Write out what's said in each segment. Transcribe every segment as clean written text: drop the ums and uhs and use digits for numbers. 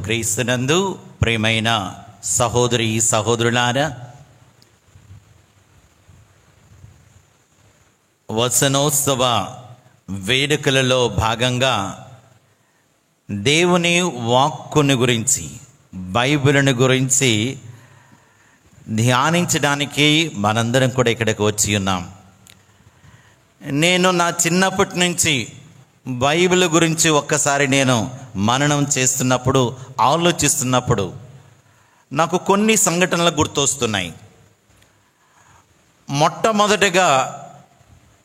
క్రీస్తునందు ప్రియమైన సహోదరి సహోదరులారా, వచనోత్సవ వేడుకలలో భాగంగా దేవుని వాక్కుని గురించి, బైబిల్ని గురించి ధ్యానించడానికి మనందరం కూడా ఇక్కడికి వచ్చి ఉన్నాం. నేను నా చిన్నప్పటి నుంచి బైబిల్ గురించి ఒక్కసారి నేను మననం చేస్తున్నప్పుడు, ఆలోచిస్తున్నప్పుడు నాకు కొన్ని సంఘటనలు గుర్తొస్తున్నాయి. మొట్టమొదటిగా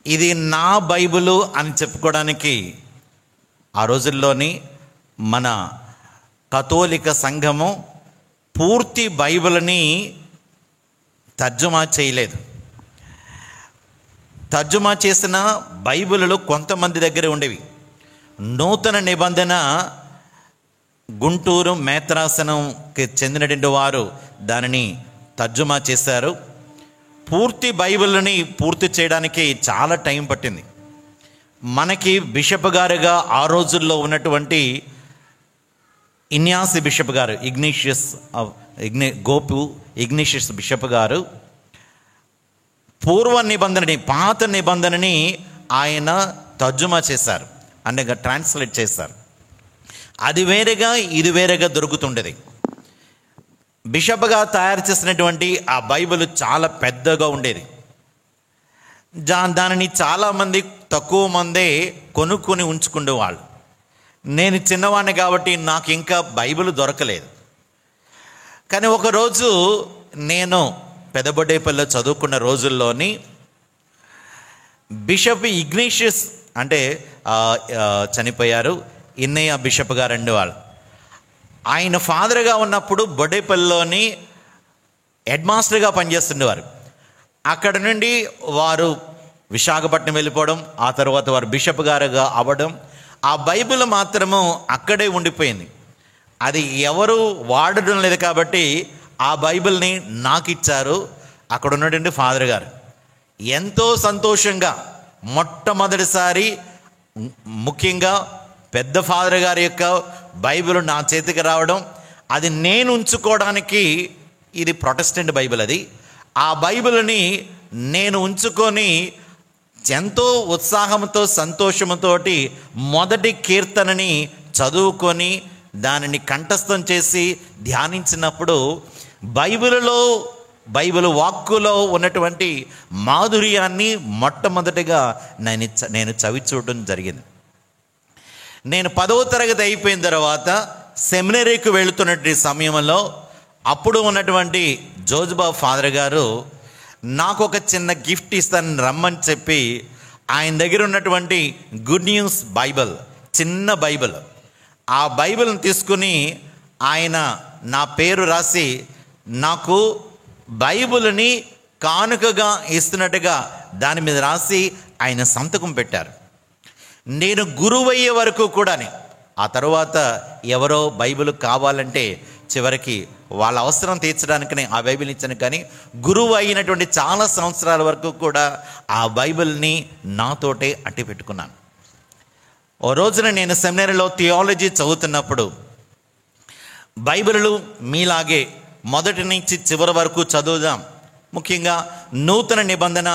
ఇది నా బైబిలు అని చెప్పుకోవడానికి ఆ రోజుల్లోని మన కథోలిక సంఘము పూర్తి బైబిల్ని తర్జుమా చేయలేదు. తర్జుమా చేసిన బైబిళ్ళు కొంతమంది దగ్గర ఉండేవి. నూతన నిబంధన గుంటూరు మేత్రాసనంకి చెందినటువంటి వారు దానిని తర్జుమా చేశారు. పూర్తి బైబిల్ని పూర్తి చేయడానికి చాలా టైం పట్టింది. మనకి బిషప్ గారుగా ఆ రోజుల్లో ఉన్నటువంటి ఇన్యాసి బిషప్ గారు, ఇగ్నేషియస్ బిషప్ గారు పూర్వ నిబంధనని, పాత నిబంధనని ఆయన తర్జుమా చేశారు, అనగా ట్రాన్స్లేట్ చేశారు. అది వేరేగా ఇది వేరేగా దొరుకుతుండేది. బిషప్గా తయారు చేసినటువంటి ఆ బైబిల్ చాలా పెద్దగా ఉండేది. దానిని చాలామంది తక్కువ మందే కొనుక్కొని ఉంచుకునేవాళ్ళు. నేను చిన్నవాడిని కాబట్టి నాకు ఇంకా బైబిల్ దొరకలేదు. కానీ ఒకరోజు నేను పెదబొడ్డేపల్లిలో చదువుకున్న రోజుల్లోని బిషప్ ఇగ్నేషియస్ అంటే చనిపోయారు, ఇన్నయ్య బిషప్ గారు అండి వాళ్ళు. ఆయన ఫాదర్గా ఉన్నప్పుడు బొడ్డేపల్లిలోని హెడ్ మాస్టర్గా పనిచేస్తుండేవారు. అక్కడ నుండి వారు విశాఖపట్నం వెళ్ళిపోవడం, ఆ తర్వాత వారు బిషప్ గారుగా అవ్వడం, ఆ బైబిల్ మాత్రము అక్కడే ఉండిపోయింది. అది ఎవరు వాడడం లేదు కాబట్టి ఆ బైబిల్ని నాకు ఇచ్చారు అక్కడ ఉన్నటువంటి ఫాదర్ గారు. ఎంతో సంతోషంగా మొట్టమొదటిసారి ముఖ్యంగా పెద్ద ఫాదర్ గారి యొక్క బైబిల్ నా చేతికి రావడం, అది నేను ఉంచుకోవడానికి, ఇది ప్రొటెస్టెంట్ బైబిల్, అది ఆ బైబిల్ని నేను ఉంచుకొని ఎంతో ఉత్సాహంతో సంతోషంతోటి మొదటి కీర్తనని చదువుకొని దానిని కంఠస్థం చేసి ధ్యానించినప్పుడు బైబిల్ వాక్కులో ఉన్నటువంటి మాధుర్యాన్ని మొట్టమొదటిగా నేను చవి చూడడం జరిగింది. నేను 10వ తరగతి అయిపోయిన తర్వాత సెమినరీకి వెళుతున్నటువంటి సమయంలో అప్పుడు ఉన్నటువంటి జోజుబా ఫాదర్ గారు నాకు ఒక చిన్న గిఫ్ట్ ఇస్తానని రమ్మని చెప్పి ఆయన దగ్గర ఉన్నటువంటి గుడ్ న్యూస్ బైబిల్, చిన్న బైబిల్, ఆ బైబిల్ని తీసుకుని ఆయన నా పేరు రాసి నాకు బైబిల్ని కానుకగా ఇస్తున్నట్టుగా దాని మీద రాసి ఆయన సంతకం పెట్టారు. నేను గురువయ్యే వరకు కూడా, ఆ తర్వాత ఎవరో బైబిల్ కావాలంటే చివరికి వాళ్ళ అవసరం తీర్చడానికనే ఆ బైబిల్ ఇచ్చాను. కానీ గురువు అయినటువంటి చాలా సంవత్సరాల వరకు కూడా ఆ బైబిల్ని నాతోటే అట్టి పెట్టుకున్నాను. ఓ రోజున నేను సెమినరీలో థియాలజీ చదువుతున్నప్పుడు బైబిళ్ళు మీలాగే మొదటి నుంచి చివరి వరకు చదువుదాం, ముఖ్యంగా నూతన నిబంధన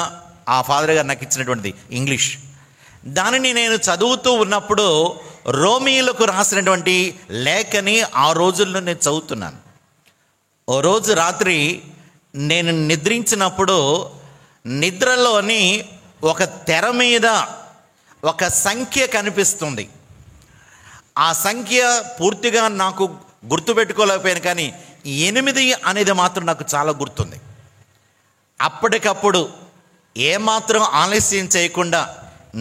ఆ ఫాదర్ గారు నాకు ఇచ్చినటువంటిది ఇంగ్లీష్, దానిని నేను చదువుతూ ఉన్నప్పుడు రోమీయులకు రాసినటువంటి లేఖని ఆ రోజుల్లో నేను చదువుతున్నాను. ఓ రోజు రాత్రి నేను నిద్రించినప్పుడు నిద్రలోని ఒక తెర మీద ఒక సంఖ్య కనిపిస్తుంది. ఆ సంఖ్య పూర్తిగా నాకు గుర్తుపెట్టుకోలేకపోయాను, కానీ 8 అనేది మాత్రం నాకు చాలా గుర్తుంది. అప్పటికప్పుడు ఏమాత్రం ఆలస్యం చేయకుండా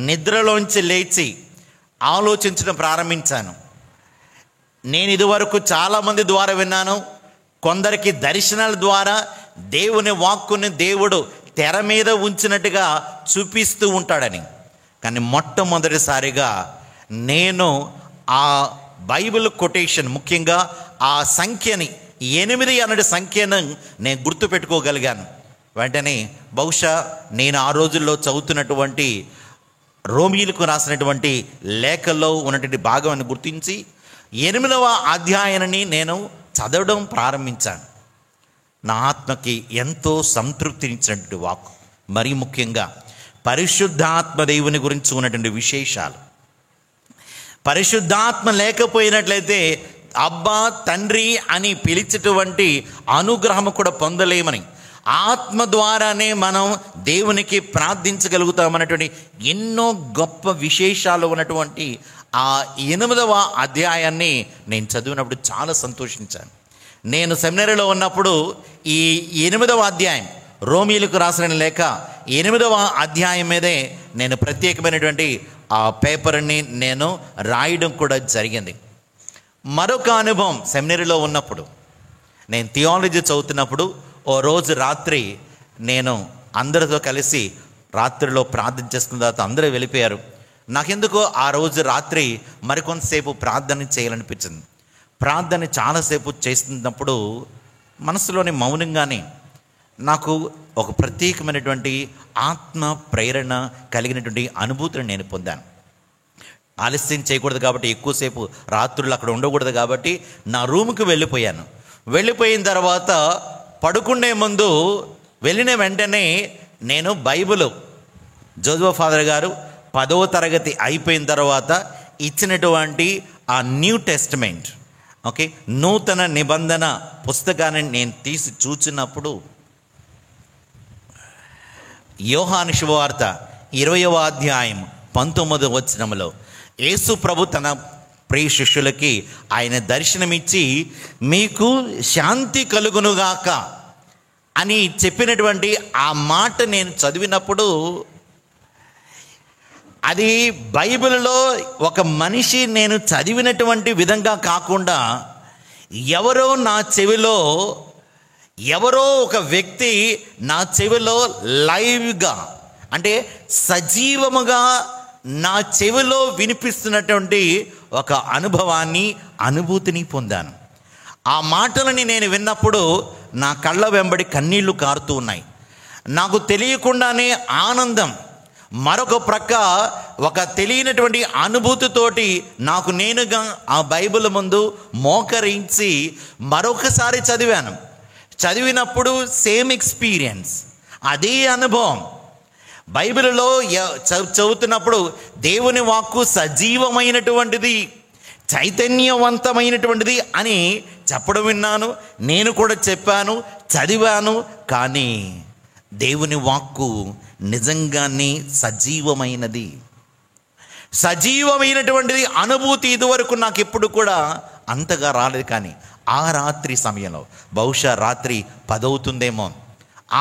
నిద్రలోంచి లేచి ఆలోచించడం ప్రారంభించాను. నేను ఇదివరకు చాలామంది ద్వారా విన్నాను, కొందరికి దర్శనాల ద్వారా దేవుని వాక్కుని దేవుడు తెర మీద ఉంచినట్టుగా చూపిస్తూ ఉంటాడని. కానీ మొట్టమొదటిసారిగా నేను ఆ బైబిల్ కొటేషన్, ముఖ్యంగా ఆ సంఖ్యని 8 అనే సంఖ్యను నేను గుర్తుపెట్టుకోగలిగాను. వెంటనే బహుశా నేను ఆ రోజుల్లో చదువుతున్నటువంటి రోమీయులకు రాసినటువంటి లేఖల్లో ఉన్నటువంటి భాగాన్ని గుర్తించి 8వ అధ్యాయాన్ని నేను చదవడం ప్రారంభించాను. నా ఆత్మకి ఎంతో సంతృప్తినిచ్చినటువంటి వాక్కు, మరీ ముఖ్యంగా పరిశుద్ధాత్మ దేవుని గురించి ఉన్నటువంటి విశేషాలు. పరిశుద్ధాత్మ లేకపోయినట్లయితే అబ్బా తండ్రి అని పిలిచేటువంటి అనుగ్రహం కూడా పొందలేమని, ఆత్మ ద్వారానే మనం దేవునికి ప్రార్థించగలుగుతామన్నటువంటి ఎన్నో గొప్ప విశేషాలు ఉన్నటువంటి ఆ 8వ అధ్యాయాన్ని నేను చదివినప్పుడు చాలా సంతోషించాను. నేను సెమినరీలో ఉన్నప్పుడు ఈ 8వ అధ్యాయం, రోమీలకు రాసిన లేఖ 8వ అధ్యాయం మీదే నేను ప్రత్యేకమైనటువంటి ఆ పేపర్ని నేను రాయడం కూడా జరిగింది. మరొక అనుభవం, సెమినరీలో ఉన్నప్పుడు నేను థియాలజీ చదువుతున్నప్పుడు ఓ రోజు రాత్రి నేను అందరితో కలిసి రాత్రిలో ప్రార్థన చేసుకున్న తర్వాత అందరూ వెళ్ళిపోయారు. నాకెందుకో ఆ రోజు రాత్రి మరికొంతసేపు ప్రార్థన చేయాలనిపించింది. ప్రార్థన చాలాసేపు చేస్తున్నప్పుడు మనసులోని మౌనంగానే నాకు ఒక ప్రత్యేకమైనటువంటి ఆత్మ ప్రేరణ కలిగినటువంటి అనుభూతిని నేను పొందాను. ఆలస్యం చేయకూడదు కాబట్టి, ఎక్కువసేపు రాత్రులు అక్కడ ఉండకూడదు కాబట్టి నా రూమ్కి వెళ్ళిపోయాను. వెళ్ళిపోయిన తర్వాత పడుకునే ముందు వెళ్ళిన వెంటనే నేను బైబిల్ జోజఫ్ ఫాదర్ గారు 10వ తరగతి అయిపోయిన తర్వాత ఇచ్చినటువంటి ఆ న్యూ టెస్టమెంట్, ఓకే, నూతన నిబంధన పుస్తకాన్ని నేను తీసి చూచినప్పుడు యోహాను శుభవార్త 20వ అధ్యాయం 19వ వచనంలో యేసు ప్రభు తన ప్రియ శిష్యులకి ఆయన దర్శనమిచ్చి మీకు శాంతి కలుగునుగాక అని చెప్పినటువంటి ఆ మాట నేను చదివినప్పుడు అది బైబిల్లో ఒక మనిషి నేను చదివినటువంటి విధంగా కాకుండా ఎవరో నా చెవిలో, ఎవరో ఒక వ్యక్తి నా చెవిలో లైవ్గా, అంటే సజీవముగా నా చెవిలో వినిపిస్తున్నటువంటి ఒక అనుభవాన్ని, అనుభూతిని పొందాను. ఆ మాటలని నేను విన్నప్పుడు నా కళ్ళ వెంబడి కన్నీళ్లు కారుతూ ఉన్నాయి. నాకు తెలియకుండానే ఆనందం, మరొక ప్రక్క ఒక తెలియనటువంటి అనుభూతితోటి నాకు నేనుగా ఆ బైబిల్ ముందు మోకరించి మరొకసారి చదివాను. చదివినప్పుడు సేమ్ ఎక్స్పీరియన్స్, అదే అనుభవం. బైబిల్లో చదువుతున్నప్పుడు దేవుని వాక్కు సజీవమైనటువంటిది, చైతన్యవంతమైనటువంటిది అని చెప్పడం విన్నాను. నేను కూడా చెప్పాను, చదివాను. కానీ దేవుని వాక్కు నిజంగానే సజీవమైనది, సజీవమైనటువంటిది అనుభూతి ఇదివరకు నాకు ఎప్పుడు కూడా అంతగా రాలేదు. కానీ ఆ రాత్రి సమయంలో, బహుశా రాత్రి 10 అవుతుందేమో,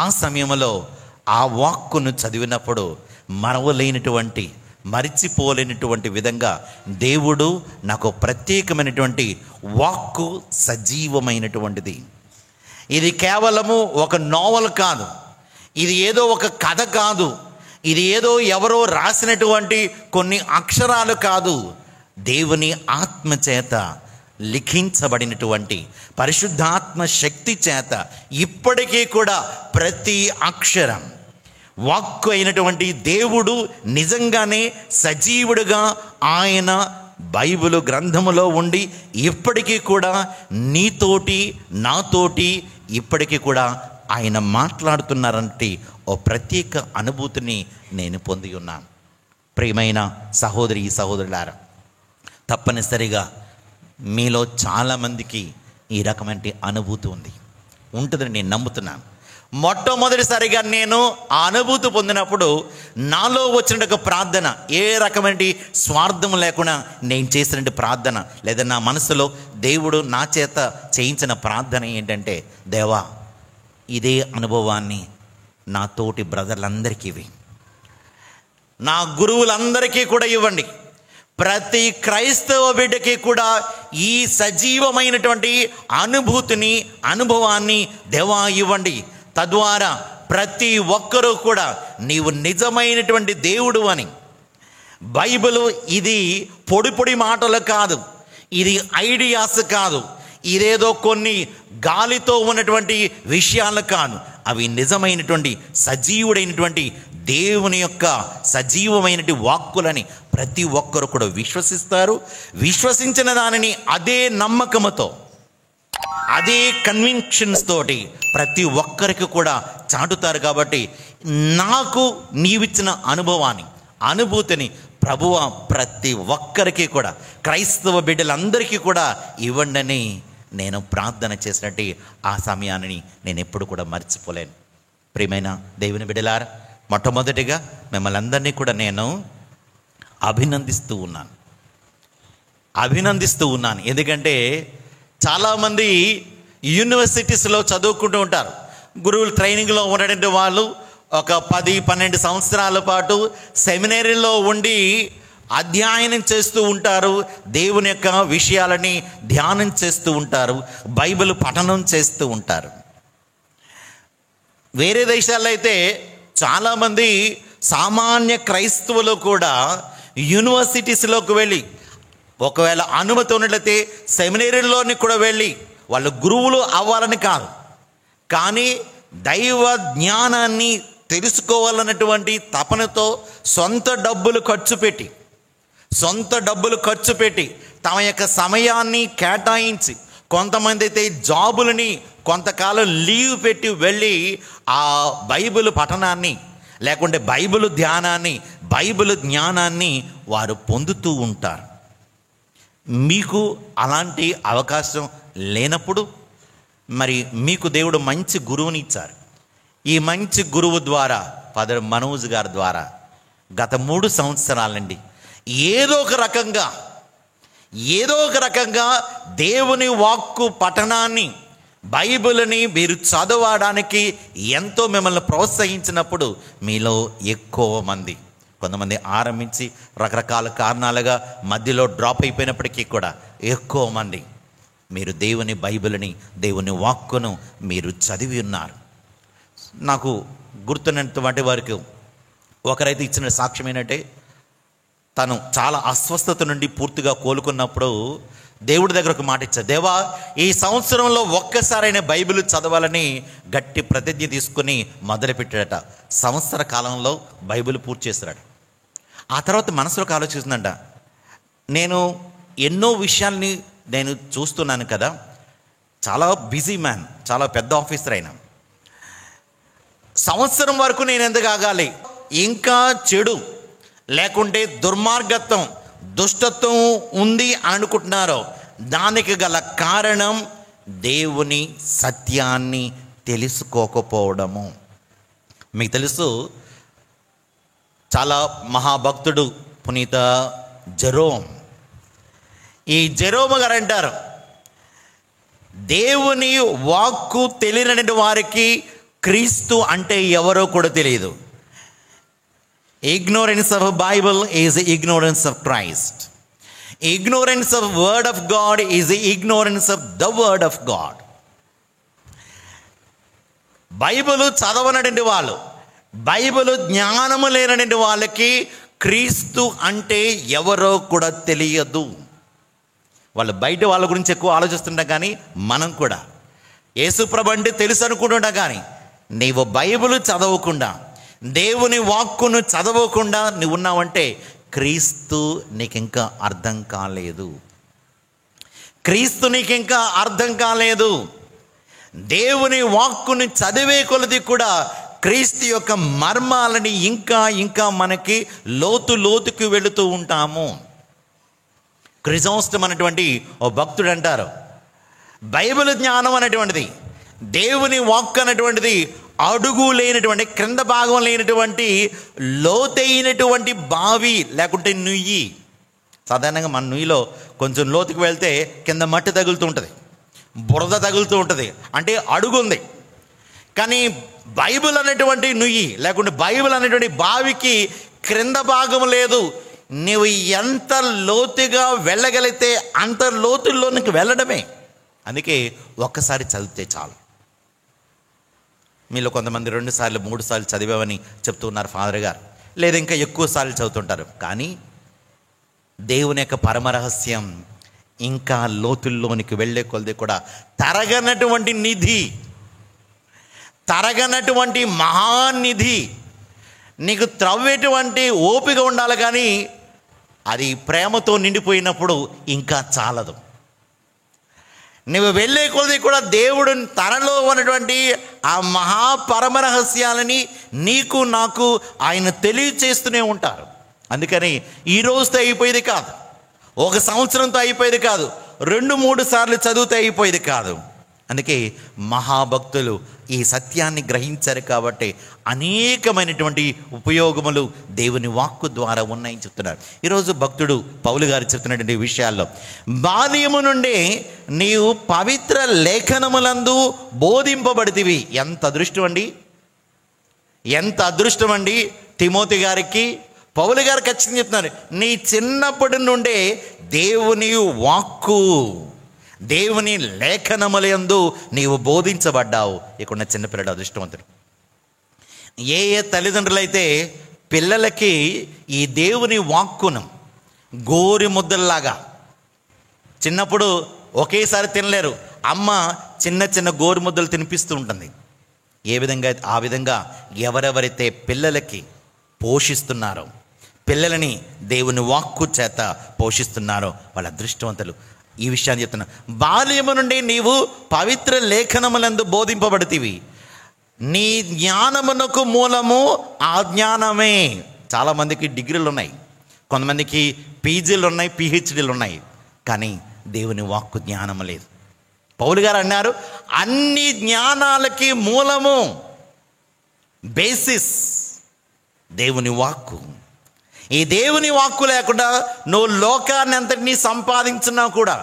ఆ సమయంలో ఆ వాక్కును చదివినప్పుడు మరవలేనటువంటి, మరిచిపోలేనటువంటి విధంగా దేవుడు నాకు ప్రత్యేకమైనటువంటి వాక్కు సజీవమైనటువంటిది. ఇది కేవలము ఒక నోవెల్ కాదు, ఇది ఏదో ఒక కథ కాదు, ఇది ఏదో ఎవరో రాసినటువంటి కొన్ని అక్షరాలు కాదు. దేవుని ఆత్మ చేత లిఖించబడినటువంటి, పరిశుద్ధాత్మ శక్తి చేత ఇప్పటికీ కూడా ప్రతి అక్షరం, వాక్కు అయినటువంటి దేవుడు నిజంగానే సజీవుడుగా ఆయన బైబిలు గ్రంథములో ఉండి ఇప్పటికీ కూడా నీతోటి నాతోటి ఇప్పటికీ కూడా ఆయన మాట్లాడుతున్నారంటే ఓ ప్రత్యేక అనుభూతిని నేను పొంది ఉన్నాను. ప్రియమైన సహోదరి సహోదరులారా, తప్పనిసరిగా మీలో చాలామందికి ఈ రకమైన అనుభూతి ఉంటుందని నేను నమ్ముతున్నాను. మొట్టమొదటిసారిగా నేను ఆ అనుభూతి పొందినప్పుడు నాలో వచ్చిన ఒక ప్రార్థన, ఏ రకమైన స్వార్థం లేకుండా నేను చేసిన ప్రార్థన, లేదా నా మనసులో దేవుడు నా చేత చేయించిన ప్రార్థన ఏంటంటే, దేవా ఇదే అనుభవాన్ని నా తోటి బ్రదర్లందరికీ ఇవ్వి, నా గురువులందరికీ కూడా ఇవ్వండి. ప్రతి క్రైస్తవ బిడ్డకి కూడా ఈ సజీవమైనటువంటి అనుభూతిని, అనుభవాన్ని దేవా ఇవ్వండి. తద్వారా ప్రతి ఒక్కరూ కూడా నీవు నిజమైనటువంటి దేవుడు అని, బైబిల్ ఇది పొడి పొడి మాటలు కాదు, ఇది ఐడియాస్ కాదు, ఇదేదో కొన్ని గాలితో ఉన్నటువంటి విషయాలు కాదు, అవి నిజమైనటువంటి సజీవుడైనటువంటి దేవుని యొక్క సజీవమైనటువంటి వాక్కులని ప్రతి ఒక్కరు కూడా విశ్వసిస్తారు. విశ్వసించిన దానిని అదే నమ్మకముతో, అదే కన్విక్షన్స్ తోటి ప్రతి ఒక్కరికి కూడా చాటుతారు. కాబట్టి నాకు నీవిచ్చిన అనుభూతిని ప్రభువ ప్రతి ఒక్కరికి కూడా, క్రైస్తవ బిడ్డలందరికీ కూడా ఇవ్వండి నేను ప్రార్థన చేసినట్టు ఆ సమయాన్ని నేను ఎప్పుడు కూడా మర్చిపోలేను. ప్రియమైన దేవుని బిడ్డలారా, మొట్టమొదటిగా మిమ్మల్ని అందరినీ కూడా నేను అభినందిస్తూ ఉన్నాను. ఎందుకంటే చాలామంది యూనివర్సిటీస్లో చదువుకుంటూ ఉంటారు. గురువులు ట్రైనింగ్లో ఉన్నటువంటి వాళ్ళు ఒక 10-12 సంవత్సరాల పాటు సెమినరీలో ఉండి అధ్యయనం చేస్తూ ఉంటారు, దేవుని యొక్క విషయాలని ధ్యానం చేస్తూ ఉంటారు, బైబిల్ పఠనం చేస్తూ ఉంటారు. వేరే దేశాల్లో అయితే చాలామంది సామాన్య క్రైస్తవులు కూడా యూనివర్సిటీస్లోకి వెళ్ళి, ఒకవేళ అనుమతి ఉన్నట్లయితే సెమినరీలోని కూడా వెళ్ళి వాళ్ళు గురువులు అవ్వాలని కాదు, కానీ దైవ జ్ఞానాన్ని తెలుసుకోవాలన్నటువంటి తపనతో సొంత డబ్బులు ఖర్చు పెట్టి తమ యొక్క సమయాన్ని కేటాయించి, కొంతమంది అయితే జాబులని కొంతకాలం లీవ్ పెట్టి వెళ్ళి ఆ బైబిల్ పఠనాన్ని లేకుంటే బైబిల్ ధ్యానాన్ని, బైబిల్ జ్ఞానాన్ని వారు పొందుతూ ఉంటారు. మీకు అలాంటి అవకాశం లేనప్పుడు మరి మీకు దేవుడు మంచి గురువుని ఇచ్చారు. ఈ మంచి గురువు ద్వారా, ఫాదర్ మనోజ్ గారి ద్వారా గత 3 సంవత్సరాల నుండి ఏదో ఒక రకంగా దేవుని వాక్కు పఠనాన్ని, బైబిల్ని మీరు చదవడానికి ఎంతో మిమ్మల్ని ప్రోత్సహించినప్పుడు మీలో ఎక్కువ మంది, కొంతమంది ఆరంభించి రకరకాల కారణాలుగా మధ్యలో డ్రాప్ అయిపోయినప్పటికీ కూడా ఎక్కువ మంది మీరు దేవుని బైబిల్ని, దేవుని వాక్కును మీరు చదివి ఉన్నారు. నాకు గుర్తున్నటువంటి వారికి ఒకరైతే ఇచ్చిన సాక్ష్యం ఏంటంటే, తను చాలా అస్వస్థత నుండి పూర్తిగా కోలుకున్నప్పుడు దేవుడి దగ్గర ఒక మాట ఇచ్చారు, దేవా ఈ సంవత్సరంలో ఒక్కసారైనా బైబిల్ చదవాలని గట్టి ప్రతిజ్ఞ తీసుకుని మొదలుపెట్టాడట. సంవత్సర కాలంలో బైబిల్ పూర్తి చేశాడు. ఆ తర్వాత మనసులోకి ఆలోచిస్తుందంట, నేను ఎన్నో విషయాల్ని నేను చూస్తున్నాను కదా, చాలా బిజీ మ్యాన్, చాలా పెద్ద ఆఫీసర్ అయినా, సంవత్సరం వరకు నేను ఎందుకు ఆగాలి? ఇంకా చెడు లేకుంటే దుర్మార్గత్వం, దుష్టత్వం ఉంది అని అనుకుంటున్నారో దానికి గల కారణం దేవుని సత్యాన్ని తెలుసుకోకపోవడము. మీకు తెలుసు, చాలా మహాభక్తుడు పునీత జెరోమ్, ఈ జెరోమ్ గారు అంటారు, దేవుని వాక్కు తెలియని వారికి క్రీస్తు అంటే ఎవరో కూడా తెలియదు. Ignorance of a Bible is ignorance of Christ. Ignorance of word of God is ignorance of the word of God. Bible చదవనటువంటి వాళ్ళు, బైబిల్ జ్ఞానము లేనటువంటి వాళ్ళకి క్రీస్తు అంటే ఎవరో కూడా తెలియదు. వాళ్ళు బయట వాళ్ళ గురించి ఎక్కువ ఆలోచిస్తుంటాం, కానీ మనం కూడా యేసుప్రభు అంటే తెలుసు అనుకుంటుంటాం, కానీ నీవు బైబిల్ చదవకుండా, దేవుని వాక్కును చదవకుండా నువ్వు ఉన్నావంటే క్రీస్తు నీకింకా అర్థం కాలేదు. దేవుని వాక్కుని చదివే కొలది కూడా క్రీస్తు యొక్క మర్మాలని ఇంకా మనకి లోతుకి వెళుతూ ఉంటాము. క్రిజోస్టమ్ అనేటువంటి ఓ భక్తుడు అంటారు, బైబిల్ జ్ఞానం అనేటువంటిది, దేవుని వాక్కు అనేటువంటిది అడుగు లేనటువంటి, క్రింద భాగం లేనటువంటి లోతైనటువంటి బావి లేకుంటే నుయ్యి. సాధారణంగా మన నుయ్యిలో కొంచెం లోతుకు వెళ్తే కింద మట్టి తగులుతూ ఉంటుంది, బురద తగులుతూ ఉంటుంది, అంటే అడుగు ఉంది. కానీ బైబిల్ అనేటువంటి నుయ్యి లేకుంటే బైబిల్ అనేటువంటి బావికి క్రింద భాగం లేదు. నువ్వు ఎంత లోతుగా వెళ్ళగలిగితే అంత లోతుల్లోనికి వెళ్ళడమే. అందుకే ఒక్కసారి చదివితే చాలు. మీలో కొంతమంది 2 సార్లు 3 సార్లు చదివామని చెప్తున్నారు ఫాదర్ గారు, లేదా ఇంకా ఎక్కువ సార్లు చదువుతుంటారు. కానీ దేవుని యొక్క పరమరహస్యం ఇంకా లోతుల్లోనికి వెళ్ళే కొలది కూడా తరగనటువంటి నిధి, తరగనటువంటి మహానిధి. నీకు త్రవ్వేటువంటి ఓపిక ఉండాలి, కానీ అది ప్రేమతో నిండిపోయినప్పుడు ఇంకా చాలదు. నువ్వు వెళ్ళే కొలది కూడా దేవుడు తనలో ఉన్నటువంటి ఆ మహాపరమరహస్యాలని నీకు నాకు ఆయన తెలియచేస్తూనే ఉంటారు. అందుకని ఈ రోజుతో అయిపోయేది కాదు, ఒక సంవత్సరంతో అయిపోయేది కాదు, 2-3 సార్లు చదివితే అయిపోయేది కాదు. అందుకే మహాభక్తులు ఈ సత్యాన్ని గ్రహించారు కాబట్టి అనేకమైనటువంటి ఉపయోగములు దేవుని వాక్కు ద్వారా ఉన్నాయని చెప్తున్నారు. ఈరోజు భక్తుడు పౌలు గారు చెప్తున్నటువంటి విషయాల్లో, బాల్యము నుండే నీవు పవిత్ర లేఖనములందు బోధింపబడితివి. ఎంత అదృష్టం అండి, ఎంత అదృష్టం అండి. తిమోతి గారికి పౌలు గారు ఖచ్చితంగా చెప్తున్నారు, నీ చిన్నప్పటి నుండే దేవుని వాక్కు, దేవుని లేఖనములందు నీవు బోధించబడ్డావు. ఇక్కడ చిన్నపిల్లడు అదృష్టవంతుడు. ఏ తల్లిదండ్రులైతే పిల్లలకి ఈ దేవుని వాక్కును గోరి ముద్దల్లాగా చిన్నప్పుడు ఒకేసారి తినలేరు, అమ్మ చిన్న చిన్న గోరు ముద్దలు తినిపిస్తూ ఉంటుంది. ఆ విధంగా ఎవరెవరైతే పిల్లలకి పోషిస్తున్నారో, పిల్లలని దేవుని వాక్కు చేత పోషిస్తున్నారో వాళ్ళ అదృష్టవంతులు. ఈ విషయాన్ని చెప్తున్నా, బాల్యము నుండి నీవు పవిత్ర లేఖనములందు బోధింపబడితివి. నీ జ్ఞానమునకు మూలము ఆ జ్ఞానమే. చాలామందికి డిగ్రీలు ఉన్నాయి, కొంతమందికి పీజీలు ఉన్నాయి, పిహెచ్డీలు ఉన్నాయి, కానీ దేవుని వాక్కు జ్ఞానము లేదు. పౌలు గారు అన్నారు, అన్ని జ్ఞానాలకి మూలము, బేసిస్ దేవుని వాక్కు. ఈ దేవుని వాక్కు లేకుండా నువ్వు లోకాన్ని అంతటినీ సంపాదించినా కూడా,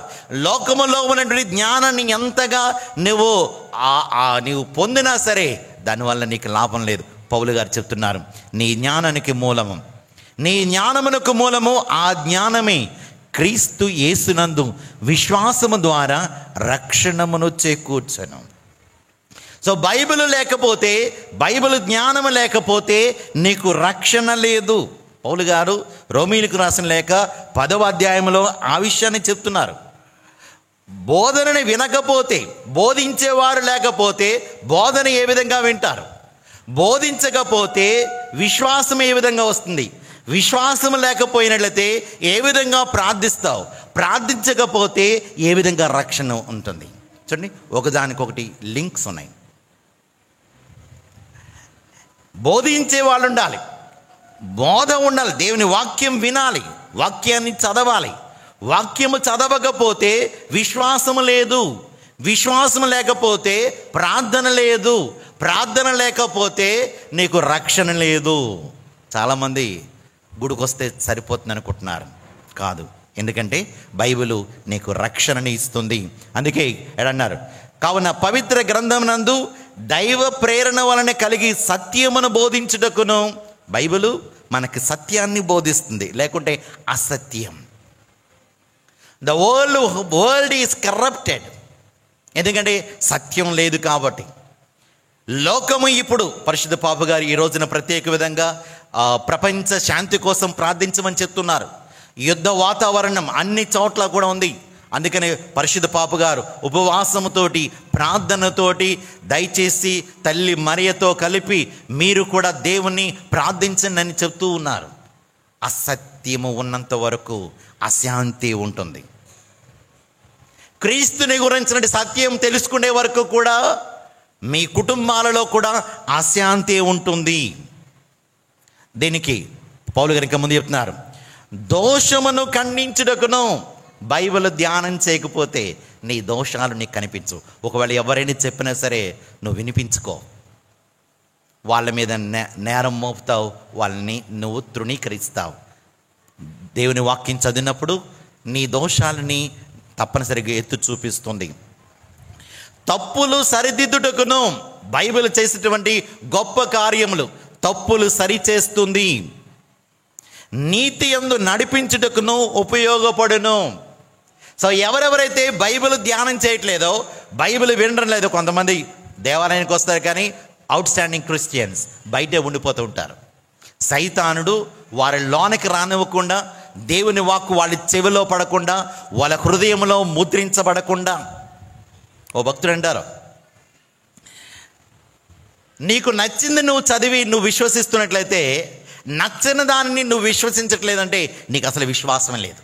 లోకములో ఉన్నటువంటి జ్ఞానాన్ని ఎంతగా నీవు పొందినా సరే దానివల్ల నీకు లాభం లేదు. పౌలు గారు చెప్తున్నారు, నీ జ్ఞానానికి మూలము, నీ జ్ఞానమునకు మూలము ఆ జ్ఞానమే క్రీస్తు యేసునందు విశ్వాసము ద్వారా రక్షణమును చేకూర్చను. సో బైబిల్ లేకపోతే, బైబిల్ జ్ఞానము లేకపోతే నీకు రక్షణ లేదు. పౌలు గారు రోమీయులకు రాసిన లేఖ 10వ అధ్యాయంలో ఆ విషయాన్ని చెప్తున్నారు. బోధనని వినకపోతే, బోధించేవారు లేకపోతే బోధన ఏ విధంగా వింటారు? బోధించకపోతే విశ్వాసం ఏ విధంగా వస్తుంది? విశ్వాసం లేకపోయినట్లయితే ఏ విధంగా ప్రార్థిస్తావు? ప్రార్థించకపోతే ఏ విధంగా రక్షణ ఉంటుంది? చూడండి, ఒకదానికొకటి లింక్స్ ఉన్నాయి. బోధించే వాళ్ళు ఉండాలి, బోధ ఉండాలి, దేవుని వాక్యం వినాలి, వాక్యాన్ని చదవాలి. వాక్యము చదవకపోతే విశ్వాసము లేదు, విశ్వాసం లేకపోతే ప్రార్థన లేదు, ప్రార్థన లేకపోతే నీకు రక్షణ లేదు. చాలామంది గుడికి వస్తే సరిపోతుంది అనుకుంటున్నారు, కాదు. ఎందుకంటే బైబిలు నీకు రక్షణని ఇస్తుంది. అందుకే ఎడన్నారు, కావున పవిత్ర గ్రంథమునందు దైవ ప్రేరణ వలన కలిగి సత్యమును బోధించుటకును. బైబిలు మనకి సత్యాన్ని బోధిస్తుంది, లేకుంటే అసత్యం. ద వరల్డ్ ఈజ్ కరప్టెడ్, ఎందుకంటే సత్యం లేదు కాబట్టి. లోకము ఇప్పుడు పరిశుద్ధ పాప గారు ఈ రోజున ప్రత్యేక విధంగా ప్రపంచ శాంతి కోసం ప్రార్థించమని చెప్తున్నారు. యుద్ధ వాతావరణం అన్ని చోట్ల కూడా ఉంది. అందుకని పరిశుద్ధ పాప గారు ఉపవాసముతోటి, ప్రార్థనతోటి, దయచేసి తల్లి మరియతో కలిపి మీరు కూడా దేవుణ్ణి ప్రార్థించండి అని చెప్తూ ఉన్నారు. అసత్యము ఉన్నంత వరకు అశాంతి ఉంటుంది. క్రీస్తుని గురించిన సత్యం తెలుసుకునే వరకు కూడా మీ కుటుంబాలలో కూడా అశాంతి ఉంటుంది. దీనికి పౌలు గారు ఇంకా ముందు చెప్తున్నారు, దోషమును ఖండించుటకును. బైబిల్ ధ్యానం చేయకపోతే నీ దోషాలు నీకు కనిపించు. ఒకవేళ ఎవరైనా చెప్పినా సరే నువ్వు వినిపించుకో, వాళ్ళ మీద నేరం మోపుతావు, వాళ్ళని నువ్వు తృణీకరిస్తావు. దేవుని వాక్యం చదివినప్పుడు నీ దోషాలని తప్పనిసరిగా ఎత్తు చూపిస్తుంది. తప్పులు సరిదిద్దుటకును. బైబిల్ చేసేటువంటి గొప్ప కార్యములు తప్పులు సరిచేస్తుంది. నీతి యందు నడిపించుటకును ఉపయోగపడును. సో ఎవరెవరైతే బైబిల్ ధ్యానం చేయట్లేదో, బైబిల్ వినడం లేదో, కొంతమంది దేవాలయానికి వస్తారు కానీ అవుట్ స్టాండింగ్ క్రిస్టియన్స్ బయటే ఉండిపోతూ ఉంటారు. సైతానుడు వారి లోనికి రానివ్వకుండా దేవుని వాక్కు వాళ్ళ చెవిలో పడకుండా, వాళ్ళ హృదయంలో ముద్రించబడకుండా. ఓ భక్తుడు అంటారు, నీకు నచ్చింది నువ్వు చదివి నువ్వు విశ్వసిస్తున్నట్లయితే, నచ్చని దానిని నువ్వు విశ్వసించట్లేదంటే నీకు అసలు విశ్వాసం లేదు.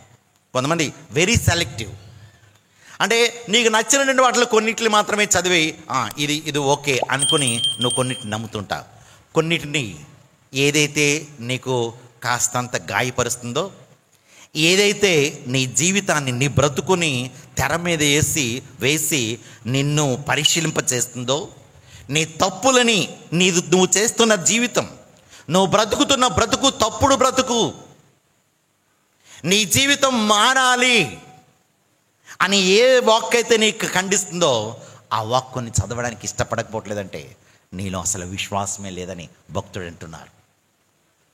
కొంతమంది వెరీ సెలెక్టివ్, అంటే నీకు నచ్చినటువంటి వాటిలో కొన్నిటిని మాత్రమే చదివి ఇది ఓకే అనుకుని నువ్వు కొన్నిటిని నమ్ముతుంటావు. కొన్నిటిని ఏదైతే నీకు కాస్తంత గాయపరుస్తుందో, ఏదైతే నీ జీవితాన్ని, నీ బ్రతుకుని తెర మీద వేసి నిన్ను పరిశీలింపచేస్తుందో, నీ తప్పులని, నువ్వు చేస్తున్న జీవితం, నువ్వు బ్రతుకుతున్న బ్రతుకు తప్పుడు బ్రతుకు, నీ జీవితం మారాలి అని ఏ వాక్ అయితే నీకు ఖండిస్తుందో ఆ వాక్కుని చదవడానికి ఇష్టపడకపోవట్లేదంటే నీలో అసలు విశ్వాసమే లేదని భక్తుడు అంటున్నారు.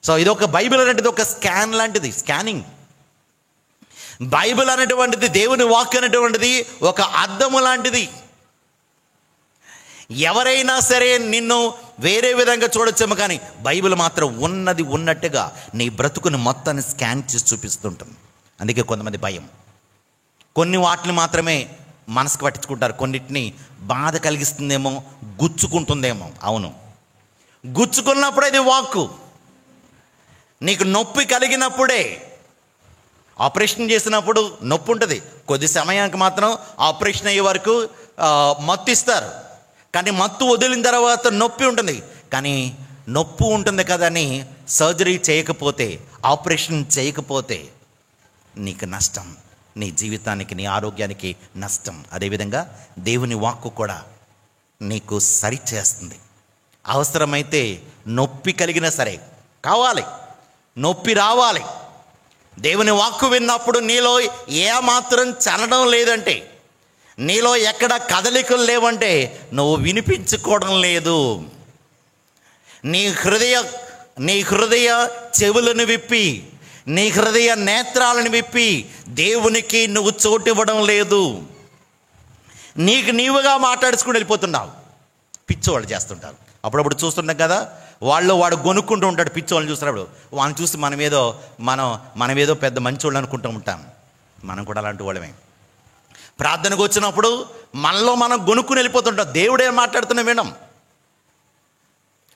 సో ఇదొక బైబిల్ అనేటిది ఒక స్కాన్ లాంటిది, స్కానింగ్. బైబిల్ అనేటువంటిది, దేవుని వాక్కు అనేటువంటిది ఒక అద్దము లాంటిది. ఎవరైనా సరే నిన్ను వేరే విధంగా చూడొచ్చేమో, కానీ బైబిల్ మాత్రం ఉన్నది ఉన్నట్టుగా నీ బ్రతుకుని మొత్తాన్ని స్కాన్ చేసి చూపిస్తుంటుంది. అందుకే కొంతమంది భయం, కొన్ని వాటిని మాత్రమే మనసుకు పట్టించుకుంటారు, కొన్నిటిని బాధ కలిగిస్తుందేమో, గుచ్చుకుంటుందేమో. అవును, గుచ్చుకున్నప్పుడే ఇది వాక్కు. నీకు నొప్పి కలిగినప్పుడే, ఆపరేషన్ చేసినప్పుడు నొప్పి ఉంటుంది, కొద్ది సమయానికి మాత్రం ఆపరేషన్ అయ్యే వరకు మత్తు ఇస్తారు, కానీ మత్తు వదిలిన తర్వాత నొప్పి ఉంటుంది. కానీ నొప్పి ఉంటుంది కదా అని సర్జరీ చేయకపోతే, ఆపరేషన్ చేయకపోతే నీకు నష్టం, నీ జీవితానికి, నీ ఆరోగ్యానికి నష్టం. అదేవిధంగా దేవుని వాక్కు కూడా నీకు సరిచేస్తుంది. అవసరమైతే నొప్పి కలిగినా సరే కావాలి, నొప్పి రావాలి. దేవుని వాక్కు విన్నప్పుడు నీలో ఏమాత్రం చలనం లేదంటే, నీలో ఎక్కడ కదలికలు లేవంటే నువ్వు వినిపించుకోవడం లేదు. నీ హృదయ చెవులను విప్పి, నీ హృదయ నేత్రాలను విప్పి దేవునికి నువ్వు చోటు ఇవ్వడం లేదు. నీవుగా మాట్లాడుచుకుని వెళ్ళిపోతున్నావు. పిచ్చోళ్ళు చేస్తుంటారు. అప్పుడప్పుడు చూస్తుంటాం కదా, వాడు గొనుక్కుంటూ ఉంటాడు. పిచ్చోళ్ళని చూస్తున్నప్పుడు వాళ్ళని చూసి మనమేదో పెద్ద మంచోళ్ళు అనుకుంటూ ఉంటాం. మనం కూడా అలాంటి వాళ్ళమే. ప్రార్థనకు వచ్చినప్పుడు మనలో మనం గొనుక్కుని వెళ్ళిపోతుంటాం. దేవుడే మాట్లాడుతున్నా వినం.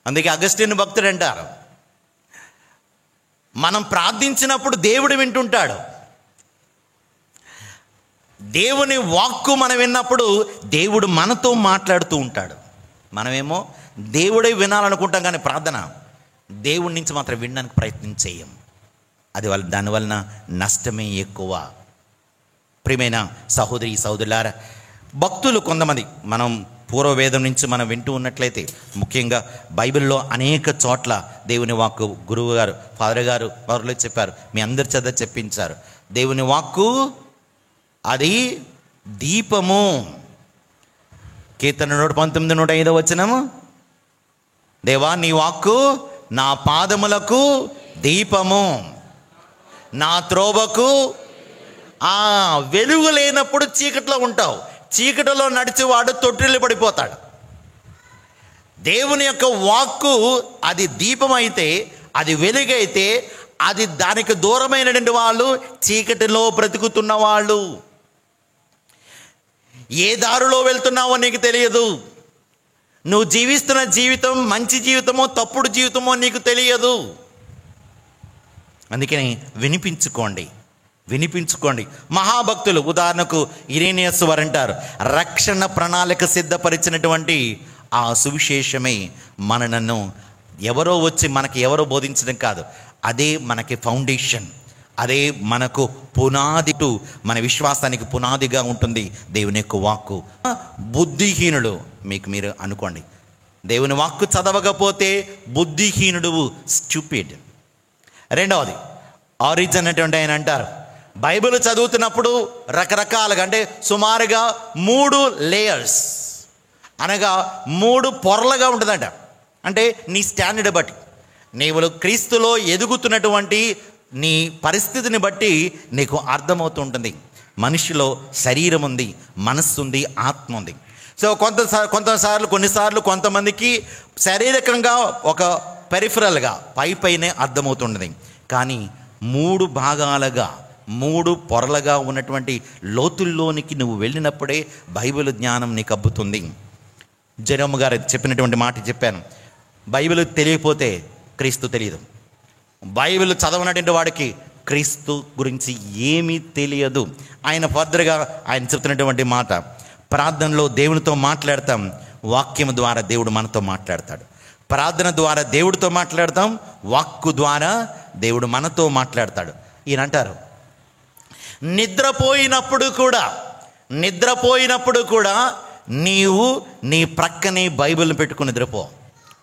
అందుకే అగస్టిన్ భక్తుడు అంటారు, మనం ప్రార్థించినప్పుడు దేవుడు వింటుంటాడు. దేవుని వాక్కు మనం విన్నప్పుడు దేవుడు మనతో మాట్లాడుతూ ఉంటాడు. మనమేమో దేవుడే వినాలనుకుంటాం, కానీ ప్రార్థన దేవుడి నుంచి మాత్రం వినడానికి ప్రయత్నం చేయం. దానివలన నష్టమే ఎక్కువ. ప్రియమైన సహోదరి సహోదరులారా, భక్తులు కొంతమంది మనం పూర్వవేదం నుంచి మనం వింటూ ఉన్నట్లయితే, ముఖ్యంగా బైబిల్లో అనేక చోట్ల దేవుని వాక్కు గురువు గారు, ఫాదర్ గారు వారిలో చెప్పారు, మీ అందరి చేత చెప్పించారు. దేవుని వాక్కు అది దీపము. కీర్తన 119:105 వచనము, దేవా నీ వాక్కు నా పాదములకు దీపము, నా త్రోవకు. వెలుగు లేనప్పుడు చీకట్లో ఉంటావు. చీకటిలో నడిచేవాడు తొట్టిల్లు పడిపోతాడు. దేవుని యొక్క వాక్కు అది దీపం అయితే, అది వెలుగైతే, అది దానికి దూరమైనటువంటి వాళ్ళు చీకటిలో బ్రతుకుతున్న వాళ్ళు. ఏ దారిలో వెళ్తున్నావో నీకు తెలియదు. నువ్వు జీవిస్తున్న జీవితం మంచి జీవితమో తప్పుడు జీవితమో నీకు తెలియదు. అందుకని వినిపించుకోండి. మహాభక్తులు, ఉదాహరణకు ఇరేనియస్ వారు అంటారు, రక్షణ ప్రణాళిక సిద్ధపరిచినటువంటి ఆ సువిశేషమే మనను మనకి ఎవరో బోధించడం కాదు, అదే మనకి ఫౌండేషన్, అదే మనకు పునాది, మన విశ్వాసానికి పునాదిగా ఉంటుంది దేవుని యొక్క వాక్కు. బుద్ధిహీనుడు, మీరు అనుకోండి, దేవుని వాక్కు చదవకపోతే బుద్ధిహీనుడు, స్టూపిడ్. రెండవది, ఆరిజిన్ అటువంటి ఆయన అంటారు, బైబిల్ చదువుతున్నప్పుడు రకరకాలుగా, అంటే సుమారుగా 3 లేయర్స్, అనగా 3 పొరలుగా ఉంటుందంట. అంటే నీ స్టాండర్డ్ బట్టి, నీవు క్రీస్తులో ఎదుగుతున్నటువంటి నీ పరిస్థితిని బట్టి నీకు అర్థమవుతూ ఉంటుంది. మనిషిలో శరీరం ఉంది, మనస్సు ఉంది, ఆత్మ ఉంది. సో కొన్నిసార్లు కొంతమందికి శారీరకంగా ఒక పెరిఫరల్గా పైనే అర్థమవుతుంటుంది, కానీ మూడు భాగాలుగా, మూడు పొరలుగా ఉన్నటువంటి లోతుల్లోనికి నువ్వు వెళ్ళినప్పుడే బైబిల్ జ్ఞానం నీకు అబ్బుతుంది. జెరోమ్ గారు చెప్పినటువంటి మాట చెప్పాను, బైబిల్ తెలియకపోతే క్రీస్తు తెలియదు. బైబిల్ చదవనటువంటి వాడికి క్రీస్తు గురించి ఏమీ తెలియదు. ఆయన ఫర్దర్గా ఆయన చెప్తున్నటువంటి మాట, ప్రార్థనలో దేవునితో మాట్లాడతాం, వాక్యం ద్వారా దేవుడు మనతో మాట్లాడతాడు. ప్రార్థన ద్వారా దేవుడితో మాట్లాడతాం, వాక్కు ద్వారా దేవుడు మనతో మాట్లాడతాడు. ఈయన అంటారు, నిద్రపోయినప్పుడు కూడా నీవు నీ ప్రక్కనే బైబిల్ని పెట్టుకుని నిద్రపో.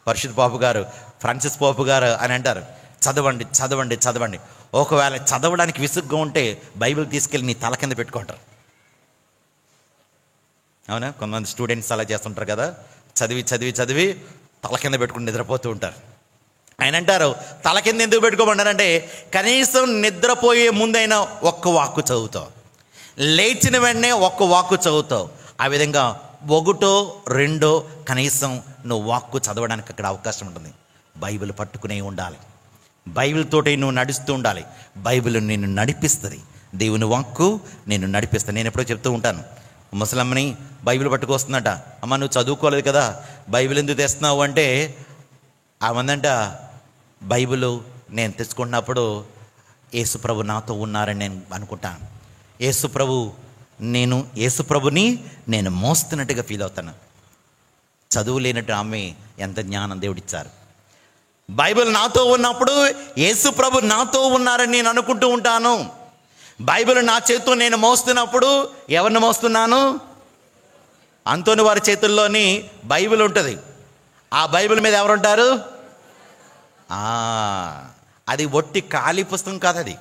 పరిశుద్ధ పాపు గారు, ఫ్రాన్సిస్ పాపు గారు అని అంటారు, చదవండి చదవండి చదవండి. ఒకవేళ చదవడానికి విసుగ్గా ఉంటే బైబిల్ తీసుకెళ్ళి నీ తల కింద పెట్టుకుంటారు. అవునా? కొంతమంది స్టూడెంట్స్ అలా చేస్తుంటారు కదా, చదివి చదివి చదివి తల కింద పెట్టుకుని నిద్రపోతూ ఉంటారు. ఆయన అంటారు, తల కింద ఎందుకు పెట్టుకోమన్నారంటే, కనీసం నిద్రపోయే ముందైనా ఒక్క వాక్కు చదువుతావు, లేచిన వెంటనే ఒక్క వాక్కు చదువుతావు. ఆ విధంగా ఒకటో రెండో కనీసం నువ్వు వాక్కు చదవడానికి అక్కడ అవకాశం ఉంటుంది. బైబిల్ పట్టుకునే ఉండాలి, బైబిల్ తోటి నువ్వు నడుస్తూ ఉండాలి. బైబిల్ నిన్ను నడిపిస్తుంది, దేవుని వాక్కు నిన్ను నడిపిస్తుంది. నేను ఎప్పుడో చెప్తూ ఉంటాను, ముసలమ్మని బైబిల్ పట్టుకొస్తుందట, అమ్మ నువ్వు చదువుకోలేదు కదా బైబిల్ ఎందుకు తెస్తున్నావు అంటే, ఆమందంట, బైబిల్ నేను తెచ్చుకున్నప్పుడు యేసుప్రభు నాతో ఉన్నారని నేను అనుకుంటాను. యేసుప్రభుని నేను మోస్తున్నట్టుగా ఫీల్ అవుతాను. చదువు లేనట్టు ఆమె ఎంత జ్ఞానం దేవుడిచ్చారు. బైబిల్ నాతో ఉన్నప్పుడు యేసుప్రభు నాతో ఉన్నారని నేను అనుకుంటూ ఉంటాను. బైబిల్ నా చేతితో నేను మోస్తున్నప్పుడు ఎవరిని మోస్తున్నాను? అంతోని వారి చేతుల్లోని బైబిల్ ఉంటుంది. ఆ బైబిల్ మీద ఎవరుంటారు? అది ఒట్టి ఖాళీ పుస్తకం కాదు, అది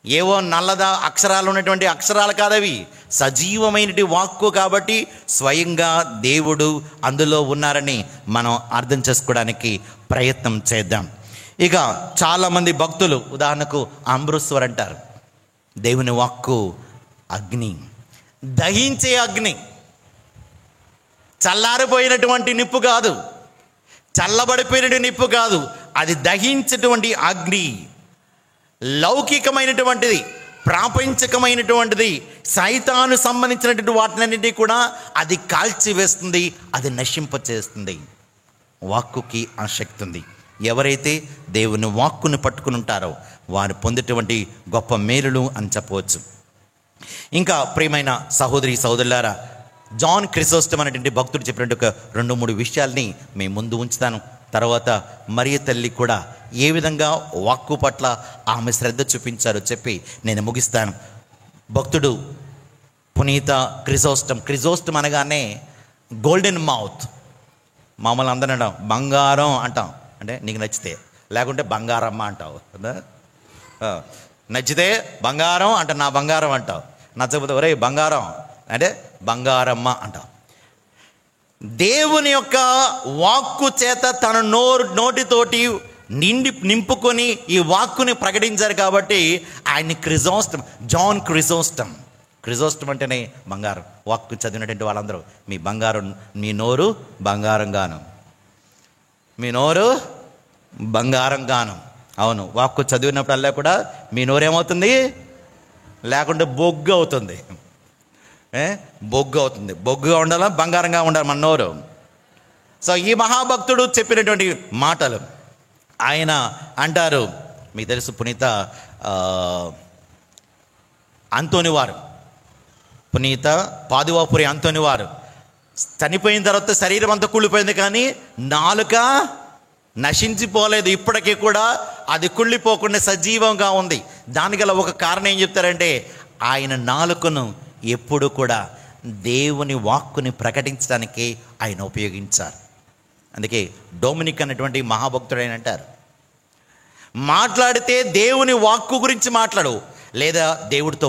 ఏవో నల్లదా అక్షరాలు ఉన్నటువంటి అక్షరాలు కాదవి, సజీవమైనటి వాక్కు. కాబట్టి స్వయంగా దేవుడు అందులో ఉన్నారని మనం అర్థం చేసుకోవడానికి ప్రయత్నం చేద్దాం. ఇక చాలామంది భక్తులు, ఉదాహరణకు అంబృస్వర్ అంటారు, దేవుని వాక్కు అగ్ని, దహించే అగ్ని, చల్లారిపోయినటువంటి నిప్పు కాదు, చల్లబడిపోయిన నిప్పు కాదు, అది దహించేటువంటి అగ్ని. లౌకికమైనటువంటిది, ప్రాపంచకమైనటువంటిది, సైతాను సంబంధించినటువంటి వాటినన్నింటినీ కూడా అది కాల్చివేస్తుంది, అది నశింపచేస్తుంది. వాక్కుకి ఆ శక్తి ఉంది. ఎవరైతే దేవుని వాక్కును పట్టుకుని ఉంటారో వారు పొందేటువంటి గొప్ప మేలులు అని చెప్పవచ్చు. ఇంకా ప్రియమైన సహోదరి సహోదరులారా, జాన్ క్రిసోస్టమ్ అనేటువంటి భక్తుడు చెప్పినట్టు ఒక 2-3 విషయాల్ని మేము ముందు ఉంచుతాను. తర్వాత మరియ తల్లి కూడా ఏ విధంగా వాక్కు పట్ల ఆమె శ్రద్ధ చూపించారో చెప్పి నేను ముగిస్తాను. భక్తుడు పునీత క్రిసోస్టమ్ అనగానే గోల్డెన్ మౌత్, మామూలు అందరూ అంటాం బంగారం అంటాం, అంటే నీకు నచ్చితే, లేకుంటే బంగారమ్మ అంటావు కదా. నచ్చితే బంగారం అంటే నా బంగారం అంటావు, నచ్చకపోతే ఒరే బంగారం అంటే బంగారమ్మ అంటావు. దేవుని యొక్క వాక్కు చేత తన నోటితోటి నింపుకొని ఈ వాక్కుని ప్రకటించారు కాబట్టి ఆయన్ని జాన్ క్రిసోస్టమ్ అంటేనే బంగారం. వాక్కు చదివినటువంటి వాళ్ళందరూ మీ నోరు బంగారంగాను, మీ నోరు బంగారంగాను. అవును, వాక్కు చదివినప్పుడల్లా కూడా మీ నోరేమవుతుంది? లేకుంటే బొగ్గు అవుతుంది, బొగ్గుగా ఉండాలా, బంగారంగా ఉండాలి మన నోరు. సో ఈ మహాభక్తుడు చెప్పినటువంటి మాటలు ఆయన అంటారు, మీకు తెలుసు పునీత పాదువాపురి అంతోని వారు చనిపోయిన తర్వాత శరీరం అంతా కూలిపోయింది, కానీ నాలుక నశించిపోలేదు, ఇప్పటికీ కూడా అది కుళ్ళిపోకుండా సజీవంగా ఉంది. దానిగల ఒక కారణం ఏం చెప్తారంటే, ఆయన నాలుకను ఎప్పుడు కూడా దేవుని వాక్కుని ప్రకటించడానికి ఆయన ఉపయోగించారు. అందుకే డొమినిక్ అనేటువంటి మహాభక్తుడు ఆయన అంటారు, మాట్లాడితే దేవుని వాక్కు గురించి మాట్లాడు, లేదా దేవుడితో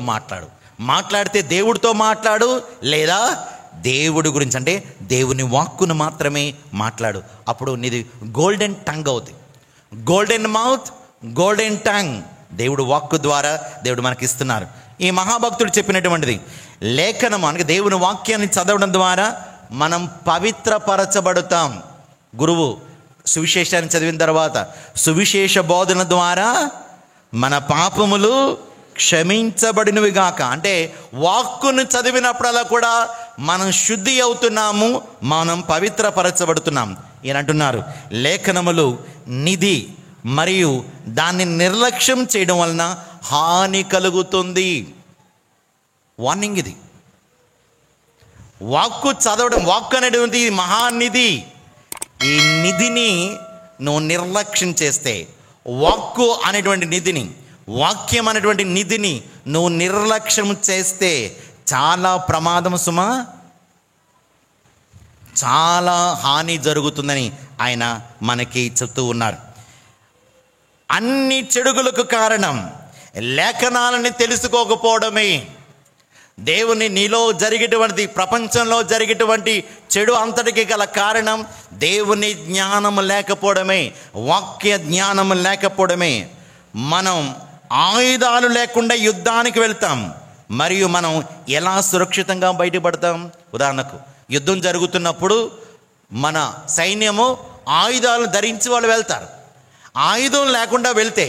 మాట్లాడితే దేవుడితో మాట్లాడు, లేదా దేవుడి గురించి అంటే దేవుని వాక్కును మాత్రమే మాట్లాడు. అప్పుడు నీది గోల్డెన్ టంగ్ అవుతుంది. గోల్డెన్ మౌత్, గోల్డెన్ టంగ్ దేవుడు వాక్కు ద్వారా దేవుడు మనకి ఇస్తున్నారు. ఈ మహాభక్తుడు చెప్పినటువంటిది లేఖనం అనగా దేవుని వాక్యాన్ని చదవడం ద్వారా మనం పవిత్రపరచబడతాం. గురువు సువిశేషాన్ని చదివిన తర్వాత సువిశేష బోధన ద్వారా మన పాపములు క్షమించబడినవిగాక. అంటే వాక్కును చదివినప్పుడల్లా కూడా మనం శుద్ధి అవుతున్నాము, మనం పవిత్రపరచబడుతున్నాం. ఈయన అంటున్నారు, లేఖనములు నిధి మరియు దాన్ని నిర్లక్ష్యం చేయడం వలన హాని కలుగుతుంది. వార్నింగ్ ఇది. వాక్కు చదవడం, వాక్కు అనేటువంటి మహానిధి. ఈ నిధిని నువ్వు నిర్లక్ష్యం చేస్తే, వాక్కు అనేటువంటి నిధిని, వాక్యం అనేటువంటి నిధిని నువ్వు నిర్లక్ష్యం చేస్తే చాలా ప్రమాదం సుమా, చాలా హాని జరుగుతుందని ఆయన మనకి చెప్తూ ఉన్నారు. అన్ని చెడుగులకు కారణం లేఖనాలని తెలుసుకోకపోవడమే. దేవుని నీలో జరిగేటువంటి, ప్రపంచంలో జరిగేటువంటి చెడు అంతటికి గల కారణం దేవుని జ్ఞానము లేకపోవడమే, వాక్య జ్ఞానము లేకపోవడమే. మనం ఆయుధాలు లేకుండా యుద్ధానికి వెళ్తాం, మరియు మనం ఎలా సురక్షితంగా బయటపడతాం? ఉదాహరణకు యుద్ధం జరుగుతున్నప్పుడు మన సైన్యము ఆయుధాలు ధరించి వాళ్ళు వెళ్తారు. ఆయుధం లేకుండా వెళ్తే,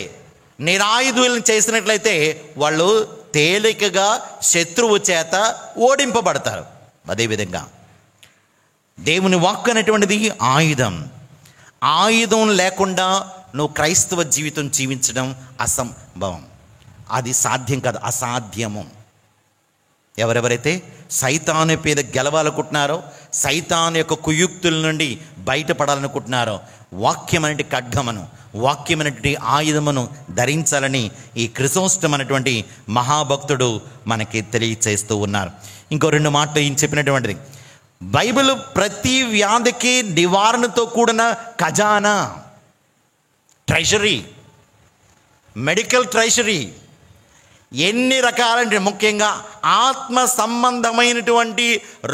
నిరాయుధులను చేసినట్లయితే వాళ్ళు తేలికగా శత్రువు చేత ఓడింపబడతారు. అదేవిధంగా దేవుని వాక్కు అనేటువంటిది ఆయుధం. ఆయుధం లేకుండా నువ్వు క్రైస్తవ జీవితం జీవించడం అసంభవం. అది సాధ్యం కాదు, అసాధ్యము. ఎవరెవరైతే సైతాను మీద గెలవాలనుకుంటున్నారో, సైతాను యొక్క కుయుక్తుల నుండి బయటపడాలనుకుంటున్నారో, వాక్యం అనేటి ఖడ్గమను, వాక్యం అనేటువంటి ఆయుధమును ధరించాలని ఈ క్రిసోస్టం అనేటువంటి మహాభక్తుడు మనకి తెలియచేస్తూ ఉన్నారు. ఇంకో 2 మాటలు ఈయన చెప్పినటువంటిది, బైబిల్ ప్రతి వ్యాధికి నివారణతో కూడిన ఖజానా, ట్రెషరీ, మెడికల్ ట్రెషరీ. ఎన్ని రకాలంటే ముఖ్యంగా ఆత్మ సంబంధమైనటువంటి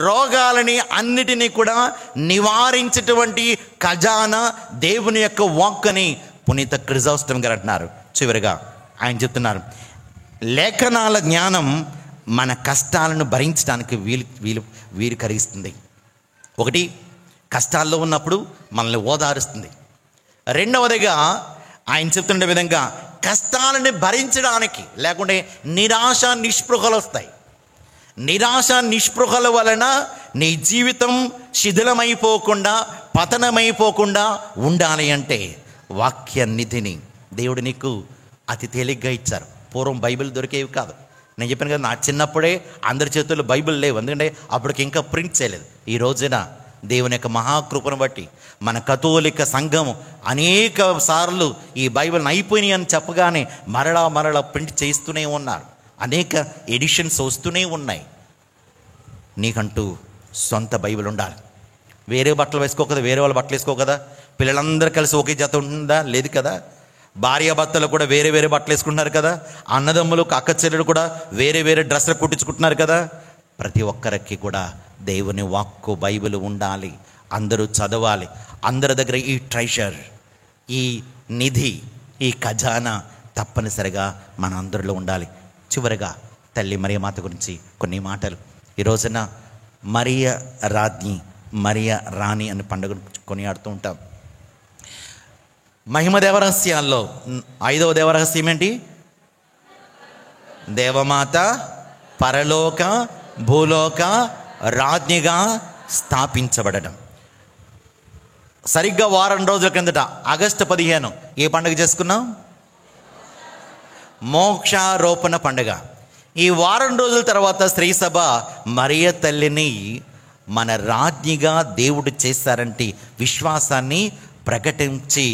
రోగాలని అన్నిటినీ కూడా నివారించేటువంటి ఖజానా దేవుని యొక్క వాక్కని పునీత క్రిసోస్టం గారు అంటున్నారు. చివరిగా ఆయన చెప్తున్నారు, లేఖనాల జ్ఞానం మన కష్టాలను భరించడానికి వీలు కలిగిస్తుంది. ఒకటి, కష్టాల్లో ఉన్నప్పుడు మనల్ని ఓదారుస్తుంది. రెండవదిగా ఆయన చెప్తున్న విధంగా కష్టాలని భరించడానికి, లేకుంటే నిరాశ నిస్పృహలు వస్తాయి. నిరాశ నిస్పృహల వలన నీ జీవితం శిథిలమైపోకుండా, పతనమైపోకుండా ఉండాలి అంటే వాక్య నిధిని దేవుడు నీకు అతి తేలిగ్గా ఇచ్చారు. పూర్వం బైబిల్ దొరికేవి కాదు. నేను చెప్పాను కదా, నా చిన్నప్పుడే అందరి చేతుల్లో బైబిల్ లేవు, ఎందుకంటే అప్పటికి ఇంకా ప్రింట్ చేయలేదు. ఈ రోజున దేవుని యొక్క మహాకృపను బట్టి మన కథోలిక సంఘం అనేక సార్లు ఈ బైబిల్ని అయిపోయినాయి అని చెప్పగానే మరలా ప్రింట్ చేస్తూనే ఉన్నారు. అనేక ఎడిషన్స్ వస్తూనే ఉన్నాయి. నీకంటూ సొంత బైబిల్ ఉండాలి. వేరే బట్టలు వేసుకోకదా, వేరే వాళ్ళ బట్టలు వేసుకో కదా. పిల్లలందరూ కలిసి ఒకే జత ఉంటుందా? లేదు కదా. భార్యాభర్తలు కూడా వేరే వేరే బట్టలు వేసుకుంటున్నారు కదా. అన్నదమ్ములు అక్క చెల్లెలు కూడా వేరే వేరే డ్రెస్సులు కుట్టించుకుంటున్నారు కదా. ప్రతి ఒక్కరికి కూడా దేవుని వాక్కు బైబిల్ ఉండాలి, అందరూ చదవాలి. అందరి దగ్గర ఈ ట్రెషర్, ఈ నిధి, ఈ ఖజానా తప్పనిసరిగా మన అందరిలో ఉండాలి. చివరిగా తల్లి మరియ మాత గురించి కొన్ని మాటలు. ఈ రోజున మరియ రాజ్ఞి, మరియ రాణి అనే పండుగను కొనియాడుతూ ఉంటాం. మహిమ దేవరహస్యాల్లో 5వ దేవరహస్యం ఏంటి? దేవమాత పరలోక భూలోక రాజ్ఞిగా స్థాపించబడడం. సరిగ్గా వారం రోజుల కిందట ఆగస్టు 15 ఏ పండుగ చేసుకున్నాం? మోక్షారోపణ పండుగ. ఈ వారం రోజుల తర్వాత శ్రీ సభ మరియ తల్లిని మన రాజ్ఞిగా దేవుడు చేశారంటే విశ్వాసాన్ని ప్రకటించి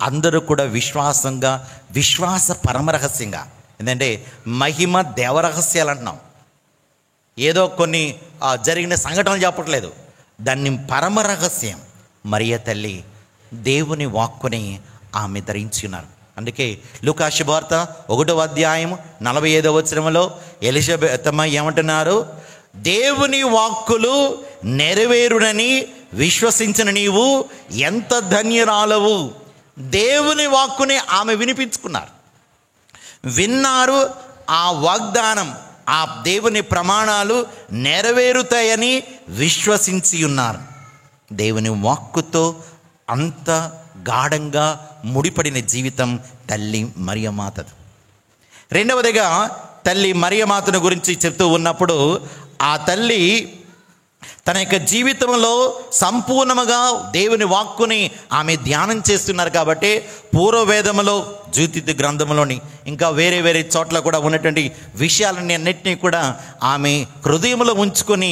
అందరూ కూడా విశ్వాసంగా, విశ్వాస పరమరహస్యంగా, ఎందుకంటే మహిమ దేవరహస్యాలు అంటున్నాం. ఏదో కొన్ని జరిగిన సంఘటనలు చెప్పట్లేదు, దాన్ని పరమరహస్యం. మరియ తల్లి దేవుని వాక్కుని ఆమె ధరించి ఉన్నారు. అందుకే లూకా శుభవార్త 1వ అధ్యాయం 45వ వచనంలో ఎలిజబెతమ్మ ఏమంటున్నారు? దేవుని వాక్కులు నెరవేరునని విశ్వసించిన నీవు ఎంత ధన్యురాలవు. దేవుని వాక్కుని ఆమె వినిపించుకున్నారు, విన్నారు. ఆ వాగ్దానం, ఆ దేవుని ప్రమాణాలు నెరవేరుతాయని విశ్వసించి ఉన్నారు. దేవుని వాక్కుతో అంత గాఢంగా ముడిపడిన జీవితం తల్లి మరియ మాతది. రెండవదిగా తల్లి మరియమాతను గురించి చెప్తూ ఉన్నప్పుడు ఆ తల్లి తన యొక్క జీవితంలో సంపూర్ణముగా దేవుని వాక్కుని ఆమె ధ్యానం చేస్తున్నారు కాబట్టి పూర్వవేదములో జ్యోతిథి గ్రంథంలోని ఇంకా వేరే వేరే చోట్ల కూడా ఉన్నటువంటి విషయాలన్నీ అన్నింటినీ కూడా ఆమె హృదయంలో ఉంచుకొని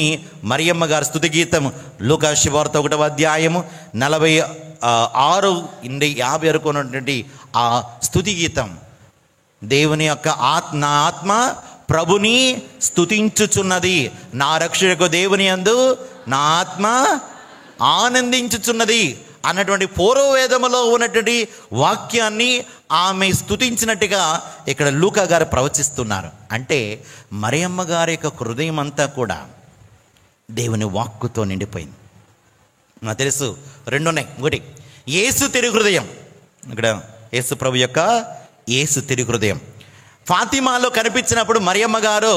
మరియమ్మ గారి స్తుతి గీతం లూకా శుభవార్త 1వ అధ్యాయము 46 నుండి 50 వరకు ఉన్నటువంటి ఆ స్తుతి గీతం దేవుని యొక్క నా ఆత్మ ప్రభుని స్తుతించుచున్నది, నా రక్షకుడు దేవుని యందు నా ఆత్మ ఆనందించుచున్నది అన్నటువంటి పూర్వవేదములో ఉన్నటువంటి వాక్యాన్ని ఆమె స్తుతించినట్టుగా ఇక్కడ లూకా గారు ప్రవచిస్తున్నారు. అంటే మరియమ్మ గారి యొక్క హృదయం అంతా కూడా దేవుని వాక్కుతో నిండిపోయింది. నాకు తెలుసు రెండు ఉన్నాయి. ఒకటి యేసు తిరు హృదయం, ఇక్కడ యేసు ప్రభు యొక్క యేసు తిరు హృదయం. ఫాతిమాలో కనిపించినప్పుడు మరియమ్మ గారు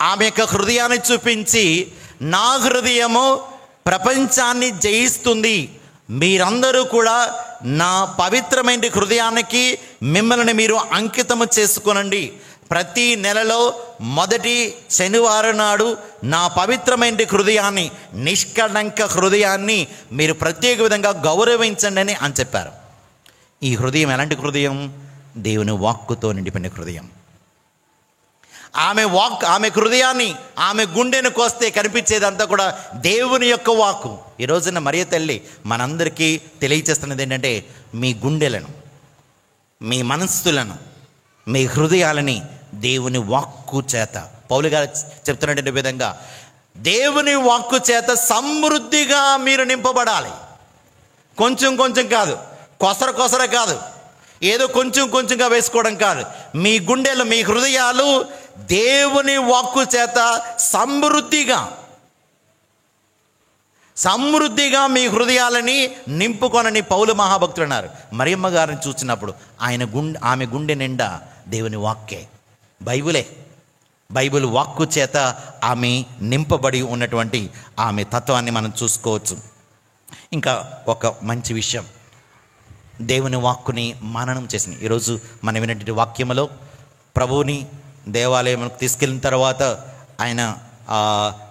ఆమె యొక్క హృదయాన్ని చూపించి, నా హృదయము ప్రపంచాన్ని జయిస్తుంది, మీరందరూ కూడా నా పవిత్రమైన హృదయానికి మిమ్మల్ని మీరు అంకితము చేసుకొనండి, ప్రతి నెలలో మొదటి శనివారం నాడు నా పవిత్రమైన హృదయాన్ని, నిష్కళంక హృదయాన్ని మీరు ప్రత్యేక విధంగా గౌరవించండి అని చెప్పారు. ఈ హృదయం ఎలాంటి హృదయం? దేవుని వాక్కుతో నిండిపోయిన హృదయం. ఆమె హృదయాన్ని, ఆమె గుండెను కోస్తే కనిపించేదంతా కూడా దేవుని యొక్క వాక్కు. ఈ రోజున మరియ తల్లి మనందరికీ తెలియచేస్తున్నది ఏంటంటే, మీ గుండెలను, మీ మనస్సులను, మీ హృదయాలని దేవుని వాక్కు చేత, పౌలు గారు చెప్తున్నటువంటి విధంగా దేవుని వాక్కు చేత సమృద్ధిగా మీరు నింపబడాలి. కొంచెం కొంచెం కాదు, కొసర కాదు, ఏదో కొంచెం కొంచెంగా వేసుకోవడం కాదు. మీ గుండెలు, మీ హృదయాలు దేవుని వాక్కు చేత సమృద్ధిగా మీ హృదయాలని నింపుకొనని పౌలు మహాభక్తులు అన్నారు. మరియమ్మ గారిని చూసినప్పుడు ఆమె గుండె నిండా దేవుని వాక్కే, బైబిల్ వాక్కు చేత ఆమె నింపబడి ఉన్నటువంటి ఆమె తత్వాన్ని మనం చూసుకోవచ్చు. ఇంకా ఒక మంచి విషయం, దేవుని వాక్కుని మననం చేసింది. ఈరోజు మనం విన్నటువంటి వాక్యములో ప్రభువుని దేవాలయంకు తీసుకెళ్ళిన తర్వాత ఆయన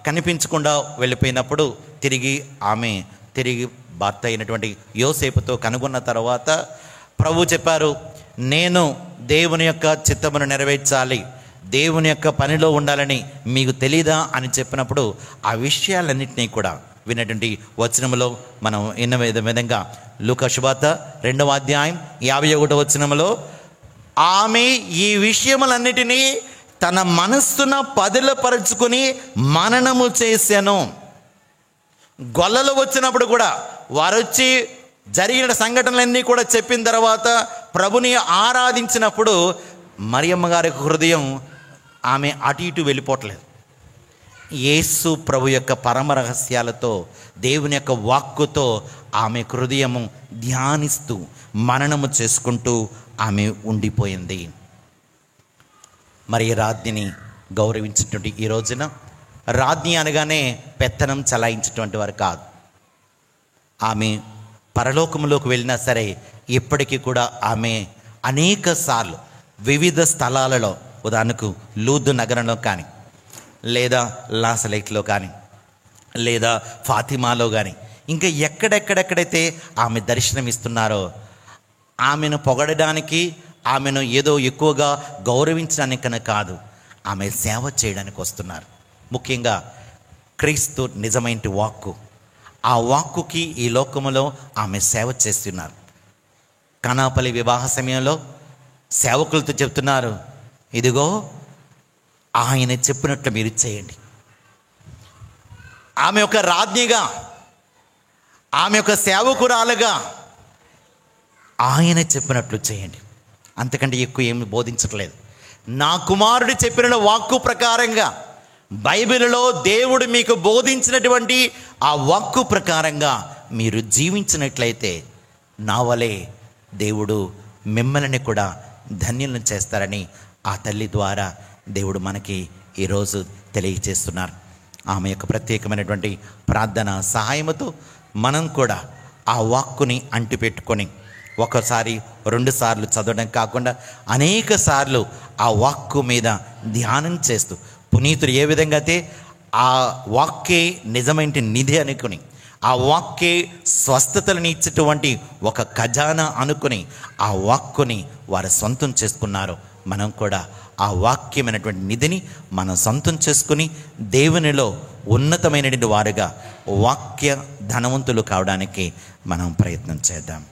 కనిపించకుండా వెళ్ళిపోయినప్పుడు తిరిగి భర్త అయినటువంటి యోసేపుతో కనుగొన్న తర్వాత ప్రభు చెప్పారు, నేను దేవుని యొక్క చిత్తమును నెరవేర్చాలి, దేవుని యొక్క పనిలో ఉండాలని మీకు తెలీదా అని చెప్పినప్పుడు ఆ విషయాలన్నింటినీ కూడా విన్నటువంటి వచనములో మనం ఎన్న విధంగా లూకా శుభవార్త 2వ అధ్యాయం 51వ వచనములో ఆమె ఈ విషయములన్నిటినీ తన మనస్సున పదిలపరుచుకుని మననము చేశాను. గొల్లలు వచ్చినప్పుడు కూడా వారు వచ్చి జరిగిన సంఘటనలన్నీ కూడా చెప్పిన తర్వాత ప్రభుని ఆరాధించినప్పుడు మరియమ్మ గారి హృదయం ఆమె అటు ఇటు వెళ్ళిపోవట్లేదు. యేసు ప్రభు యొక్క పరమ రహస్యాలతో, దేవుని యొక్క వాక్కుతో ఆమె హృదయము ధ్యానిస్తూ మననము చేసుకుంటూ ఆమె ఉండిపోయింది. మరి రాజ్ఞిని గౌరవించినటువంటి ఈ రోజున, రాజ్ఞి అనగానే పెత్తనం చలాయించేటువంటి వారు కాదు. ఆమె పరలోకంలోకి వెళ్ళినా సరే ఇప్పటికీ కూడా ఆమె అనేక సార్లు వివిధ స్థలాలలో, ఉదాహరణకు లూదు నగరంలో కానీ, లేదా లాసలైట్లో కానీ, లేదా ఫాతిమాలో కానీ, ఇంకా ఎక్కడెక్కడెక్కడైతే ఆమె దర్శనం ఇస్తున్నారో ఆమెను పొగడడానికి, ఆమెను ఏదో ఎక్కువగా గౌరవించడానికనే కాదు, ఆమె సేవ చేయడానికి వస్తున్నారు. ముఖ్యంగా క్రీస్తు నిజమైన వాక్కు, ఆ వాక్కుకి ఈ లోకములో ఆమె సేవ చేస్తున్నారు. కనాపల్లి వివాహ సమయంలో సేవకులతో చెప్తున్నారు, ఇదిగో ఆయన చెప్పినట్లు మీరు చేయండి. ఆమె ఒక రాజ్ఞిగా, ఆమె ఒక సేవకురాలుగా ఆయన చెప్పినట్లు చేయండి, అంతకంటే ఎక్కువ ఏమి బోధించట్లేదు. నా కుమారుడు చెప్పిన వాక్కు ప్రకారంగా, బైబిల్లో దేవుడు మీకు బోధించినటువంటి ఆ వాక్కు ప్రకారంగా మీరు జీవించినట్లయితే నా వలే దేవుడు మిమ్మల్ని కూడా ధన్యులను చేస్తారని ఆ తల్లి ద్వారా దేవుడు మనకి ఈరోజు తెలియచేస్తున్నారు. ఆమె యొక్క ప్రత్యేకమైనటువంటి ప్రార్థన సహాయముతో మనం కూడా ఆ వాక్కుని అంటిపెట్టుకొని ఒకసారి 2 సార్లు చదవడం కాకుండా అనేక సార్లు ఆ వాక్కు మీద ధ్యానం చేస్తూ, పునీతుడు ఏ విధంగా అయితే ఆ వాక్కే నిజమైన నిధి అనుకుని, ఆ వాక్కే స్వస్థతలను ఇచ్చేటువంటి ఒక ఖజానా అనుకుని ఆ వాక్కుని వారు సొంతం చేసుకున్నారు. మనం కూడా ఆ వాక్యమైనటువంటి నిధిని మనం సొంతం చేసుకుని దేవునిలో ఉన్నతమైనటువంటి వారుగా వాక్య ధనవంతులు కావడానికి మనం ప్రయత్నం చేద్దాం.